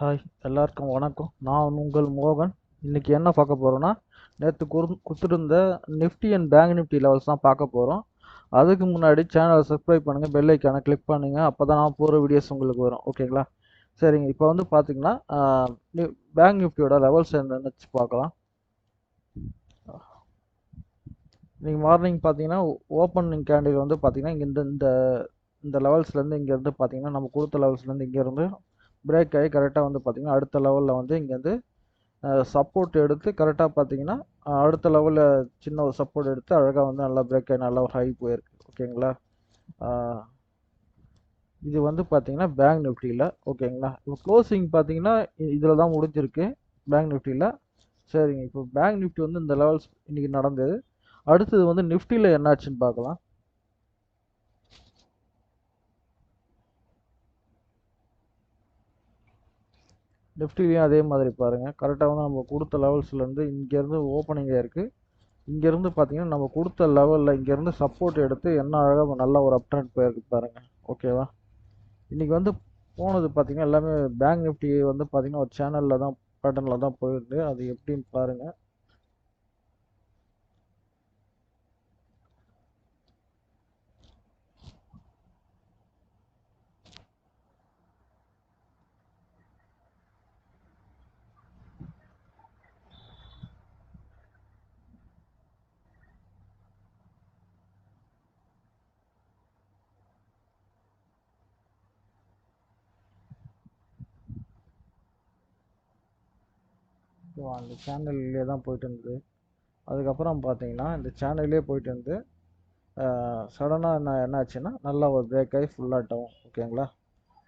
Hi, எல்லாருக்கும் வணக்கம். நான் உங்கள் மோகன். இன்னைக்கு என்ன பார்க்க போறோம்னா, நேற்று கொடுத்துருந்த Nifty and bank Nifty levels தான் பார்க்க போகிறோம். அதுக்கு முன்னாடி சேனலை சப்ஸ்கிரைப் பண்ணுங்கள், பெல் ஐக்கானை கிளிக் பண்ணுங்கள். அப்போ தான் நான் போகிற வீடியோஸ் உங்களுக்கு வரும். ஓகேங்களா? சரிங்க, இப்போ வந்து பார்த்தீங்கன்னா பேங்க் நிஃப்டியோட லெவல்ஸ் என்னன்னு பார்க்கலாம். நீங்கள் மார்னிங் பார்த்தீங்கன்னா ஓப்பனிங் கேண்டில் வந்து பார்த்தீங்கன்னா இங்கே இந்த இந்த லெவல்ஸ்லேருந்து இங்கேருந்து பார்த்தீங்கன்னா நம்ம கொடுத்த லெவல்ஸ்லேருந்து இங்கேருந்து பிரேக் ஆகி கரெக்டாக வந்து பார்த்தீங்கன்னா அடுத்த லெவலில் வந்து இங்கேருந்து சப்போர்ட் எடுத்து கரெக்டாக பார்த்தீங்கன்னா அடுத்த லெவலில் சின்ன ஒரு சப்போர்ட் எடுத்து அழகாக வந்து நல்லா பிரேக் ஆகி நல்லா ஒரு ஹை போயிருக்கு. ஓகேங்களா? இது வந்து பார்த்தீங்கன்னா பேங்க் நிஃப்டியில். ஓகேங்களா? இப்போ க்ளோசிங் பார்த்தீங்கன்னா இதில் தான் முடிஞ்சிருக்கு பேங்க் நிஃப்டியில். சரிங்க, இப்போ பேங்க் நிஃப்டி வந்து இந்த லெவல்ஸ் இன்னைக்கு நடந்தது. அடுத்தது வந்து நிஃப்டியில் என்னாச்சுன்னு பார்க்கலாம். நிஃப்டிலையும் அதே மாதிரி பாருங்கள், கரெக்டாக வந்து நம்ம கொடுத்த லெவல்ஸ்லேருந்து இங்கேருந்து ஓப்பனிங் ஆயிருக்கு. இங்கேருந்து பார்த்தீங்கன்னா நம்ம கொடுத்த லெவலில் இங்கேருந்து சப்போர்ட் எடுத்து என்ன அழகாக நல்ல ஒரு அப் ட்ரெண்ட் போயிருக்கு பாருங்கள். ஓகேவா? இன்றைக்கி வந்து போனது பார்த்தீங்கன்னா எல்லாமே பேங்க் நிஃப்டி வந்து பார்த்தீங்கன்னா ஒரு சேனலில் தான் பேட்டர்னில் தான் போயிருக்கு. அது எப்படின்னு பாருங்கள். அந்த சேனல்லே தான் போயிட்டு இருந்தது. அதுக்கப்புறம் பார்த்தீங்கன்னா இந்த சேனல்லே போயிட்டு இருந்து சடனாக என்ன ஆச்சுன்னா நல்லா ஒரு பிரேக் ஆகி ஃபுல்லாகட்டும். ஓகேங்களா?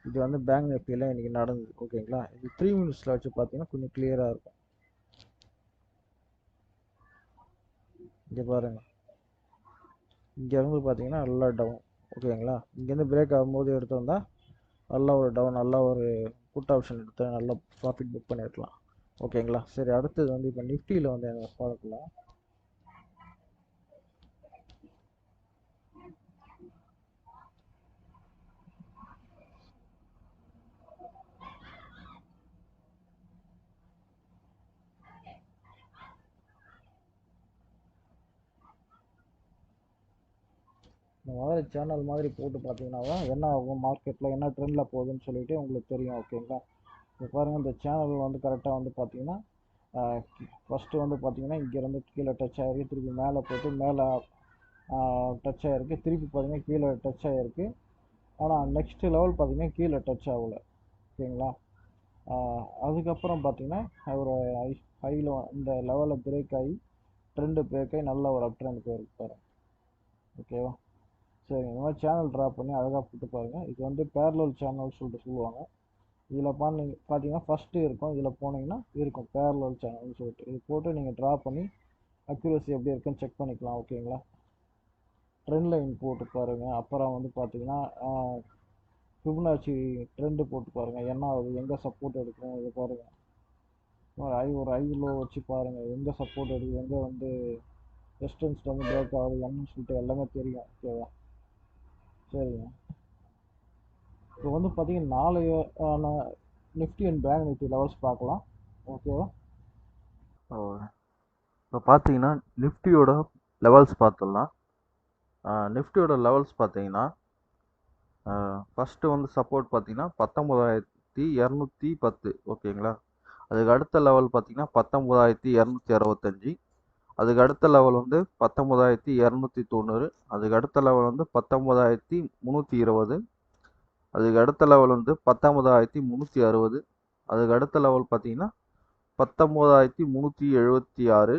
இது வந்து பேங்க் நிஃப்டியில் இன்றைக்கி நடந்தது. ஓகேங்களா? இது 3 மினிட்ஸில் வச்சு பார்த்தீங்கன்னா கொஞ்சம் கிளியராக இருக்கும். இங்கே பாருங்கள், இங்கேருந்து பார்த்தீங்கன்னா நல்லா டவுன். ஓகேங்களா? இங்கேருந்து பிரேக் ஆகும்போது எடுத்து வந்தால் நல்லா ஒரு டவுன், நல்லா ஒரு புட் ஆப்ஷன் எடுத்து நல்லா ப்ராஃபிட் புக் பண்ணியிருக்கலாம். ஓகேங்களா? சரி, அடுத்தது வந்து இப்போ நிஃப்டியில் வந்து என்ன பார்க்கலாம். இந்த மாதிரி சேனல் மாதிரி போட்டு பார்த்தீங்கன்னா தான் என்ன ஆகும், மார்க்கெட்டில் என்ன ட்ரெண்டில் போகுதுன்னு சொல்லிட்டு உங்களுக்கு தெரியும். ஓகேங்களா? இப்போ பாருங்கள், இந்த சேனல் வந்து கரெக்டாக வந்து பார்த்தீங்கன்னா ஃபஸ்ட்டு வந்து பார்த்தீங்கன்னா இங்கேருந்து கீழே டச் ஆகிருக்கு, திருப்பி மேலே போய்ட்டு மேலே டச் ஆகிருக்கு, திருப்பி பார்த்தீங்கன்னா கீழே டச் ஆகிருக்கு. ஆனால் நெக்ஸ்ட் லெவல் பார்த்தீங்கன்னா கீழே டச் ஆகலை. ஓகேங்களா? அதுக்கப்புறம் பார்த்தீங்கன்னா ஒரு ஹையில் இந்த லெவலில் பிரேக் ஆகி ட்ரெண்டு பிரேக் ஆகி நல்ல ஒரு அப் ட்ரெண்ட் போயிருக்கு பாருங்கள். ஓகேவா? சரி, இந்த மாதிரி சேனல் ட்ரா பண்ணி அழகாக போட்டு பாருங்கள். இது வந்து பேரலல் சேனல் சொல்லிட்டு சொல்லுவாங்க. இதில் பார்த்தீங்கன்னா ஃபஸ்ட்டு இருக்கும், இதில் போனீங்கன்னா இருக்கும் பேரலல் சேனல்னு சொல்லிட்டு. இது போட்டு நீங்கள் ட்ரா பண்ணி அக்யூரசி எப்படி இருக்குன்னு செக் பண்ணிக்கலாம். ஓகேங்களா? ட்ரெண்ட் லைன் போட்டு பாருங்கள். அப்புறம் வந்து பார்த்தீங்கன்னா ஃபிபனாச்சி ட்ரெண்டு போட்டு பாருங்கள், என்ன ஆகுது, எங்கே சப்போர்ட் எடுக்கும் இதை பாருங்கள். ஒரு ஐ லோ வச்சு பாருங்கள், எங்கே சப்போர்ட் எடுக்குது, எங்கே வந்து ரெசிஸ்டன்ஸ் வந்து பிரேக் ஆகுது என்னன்னு சொல்லிட்டு எல்லாமே தெரியும். ஓகேவா? சரிங்க, இப்போ வந்து பார்த்தீங்கன்னா நாளைய Nifty and bank Nifty levels பார்க்கலாம். ஓகேவா? இப்போ பார்த்தீங்கன்னா நிஃப்டியோட லெவல்ஸ் பார்த்துடலாம். நிஃப்டியோட லெவல்ஸ் பார்த்தீங்கன்னா ஃபஸ்ட்டு வந்து சப்போர்ட் பார்த்தீங்கன்னா 19,210. ஓகேங்களா? அதுக்கு அடுத்த லெவல் பார்த்தீங்கன்னா 19,265. அதுக்கு அடுத்த லெவல் வந்து 19,290. அதுக்கு அடுத்த லெவல் வந்து 19,320. அதுக்கு அடுத்த லெவல் வந்து 19,360. அதுக்கு அடுத்த லெவல் பார்த்தீங்கன்னா 19,376.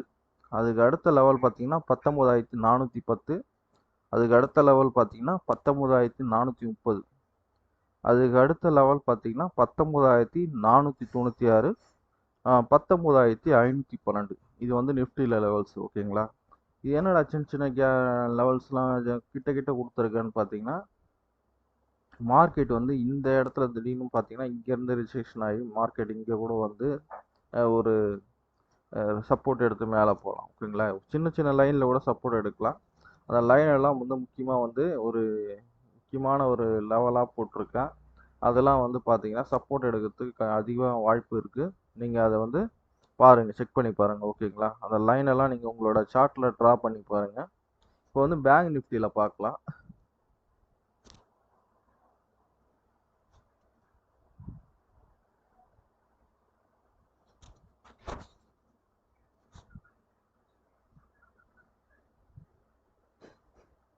அதுக்கு அடுத்த லெவல் பார்த்தீங்கன்னா 19,410. அதுக்கு அடுத்த லெவல் பார்த்தீங்கன்னா 19,430. அதுக்கு அடுத்த லெவல் பார்த்தீங்கன்னா 19,496. 19,512. இது வந்து நிஃப்டியில் லெவல்ஸ். ஓகேங்களா? இது என்னடா சின்ன சின்ன லெவல்ஸ்லாம் கிட்ட கிட்ட கொடுத்துருக்கேன்னு பார்த்தீங்கன்னா, மார்க்கெட் வந்து இந்த இடத்துல திடீர்னு பார்த்தீங்கன்னா இங்கேருந்து ரிஜெக்ஷன் ஆகி மார்க்கெட் இங்கே கூட வந்து ஒரு சப்போர்ட் எடுத்து மேலே போகலாம். ஓகேங்களா? சின்ன சின்ன லைனில் கூட சப்போர்ட் எடுக்கலாம். அந்த லைன் எல்லாம் வந்து முக்கியமாக வந்து ஒரு முக்கியமான ஒரு லெவலாக போட்டிருக்கேன். அதெல்லாம் வந்து பார்த்தீங்கன்னா சப்போர்ட் எடுக்கிறதுக்கு அதிகமாக வாய்ப்பு இருக்குது. நீங்கள் அதை வந்து பாருங்கள், செக் பண்ணி பாருங்கள். ஓகேங்களா? அந்த லைன் எல்லாம் நீங்கள் உங்களோட சார்ட்டில் ட்ரா பண்ணி பாருங்கள். இப்போ வந்து பேங்க் நிஃப்டியில் பார்க்கலாம்.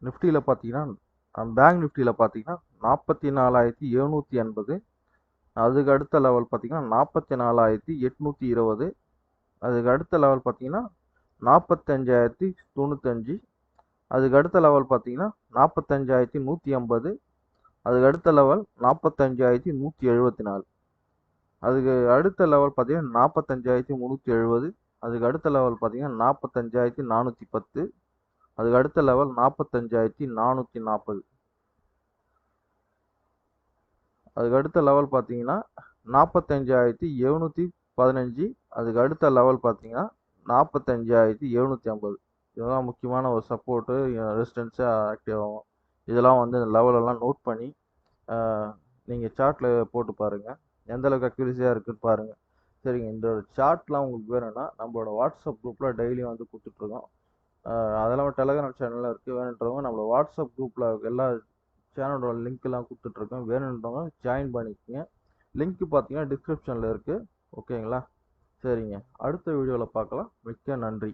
நிஃப்டியில் பார்த்தீங்கன்னா பேங்க் நிஃப்டியில் பார்த்தீங்கன்னா 44,780. அதுக்கு அடுத்த லெவல் பார்த்தீங்கன்னா 44,820. அதுக்கு அடுத்த லெவல் பார்த்தீங்கன்னா 45,095. அதுக்கு அடுத்த லெவல் பார்த்தீங்கன்னா 45,150. அதுக்கு அடுத்த லெவல் 45,174. அதுக்கு அடுத்த லெவல் பார்த்தீங்கன்னா 45,370. அதுக்கு அடுத்த லெவல் பார்த்தீங்கன்னா 45,410. அதுக்கு அடுத்த லெவல் 45,440. அதுக்கு அடுத்த லெவல் பார்த்தீங்கன்னா 45,715. அதுக்கு அடுத்த லெவல் பார்த்தீங்கன்னா 45,750. இதெல்லாம் முக்கியமான ஒரு சப்போர்ட்டு, ரெசிஸ்டன்ஸாக ஆக்டிவ் ஆகும். இதெல்லாம் வந்து லெவலெல்லாம் நோட் பண்ணி நீங்கள் சார்ட்டில் போட்டு பாருங்கள், எந்த அளவுக்கு அக்யூரஸியாக இருக்குன்னு பாருங்கள். சரிங்க, இந்த சார்ட்லாம் உங்களுக்கு வேணும்னா நம்மளோட வாட்ஸ்அப் குரூப்பில் டெய்லியும் வந்து கொடுத்துட்ருக்கோம். அதெல்லாம் டெலகிராம் சேனலில் இருக்குது. வேணுன்றவங்க நம்மளோட வாட்ஸ்அப் குரூப்பில் எல்லா சேனலோட லிங்க்லாம் கொடுத்துட்ருக்கோம். வேணுன்றவங்க ஜாயின் பண்ணிக்கோங்க. லிங்க் பார்த்தீங்கன்னா டிஸ்கிரிப்ஷனில் இருக்குது. ஓகேங்களா? சரிங்க, அடுத்த வீடியோவில் பார்க்கலாம். மிக்க நன்றி.